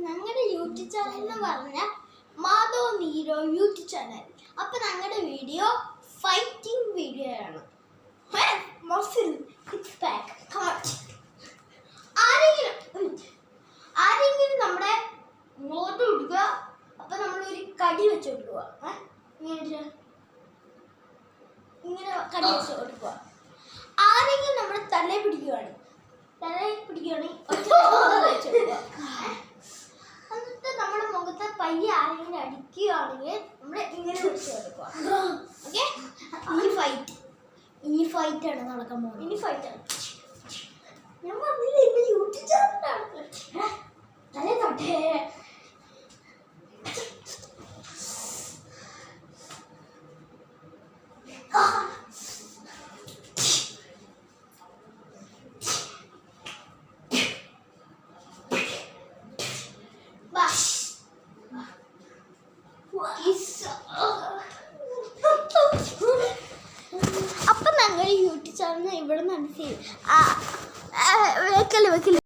ഞങ്ങളുടെ YouTube channel എന്ന് പറഞ്ഞാൽ മാധവ് നീരോ യൂട്യൂബ് ചാനൽ. അപ്പൊ ഞങ്ങളുടെ വീഡിയോ ഫൈറ്റിംഗ് വീഡിയോ ആണ്. ആരെങ്കിലും നമ്മുടെ മുഖത്ത് കൊടുക്കുക. അപ്പൊ നമ്മളൊരു കടി വെച്ച് കൊടുക്കുക. ഇങ്ങനെ കടി വെച്ച് കൊടുക്കുക. ആരെങ്കിലും നമ്മുടെ തലയിൽ പിടിക്കുകയാണെങ്കിൽ എന്നിട്ട് നമ്മുടെ മുഖത്തെ പയ്യെ ആരെങ്കിലും അടിക്കുകയാണെങ്കിൽ നമ്മൾ ഇങ്ങനെ പിടിച്ച് കൊടുക്കുക. ഓക്കെ, ഇനി ഫൈറ്റ് ആണ് നടക്കാൻ പോകുന്നത്. ഇനി ഫൈറ്റ് ആണ്. ഞാൻ പറഞ്ഞില്ല എന്റെ യൂട്യൂബ് ചാനലാണ്. തലേ തൊട്ടേ അപ്പം ഞങ്ങൾ യൂട്യൂബ് ചാനൽ ഇവിടെ നിന്ന് വെക്കല്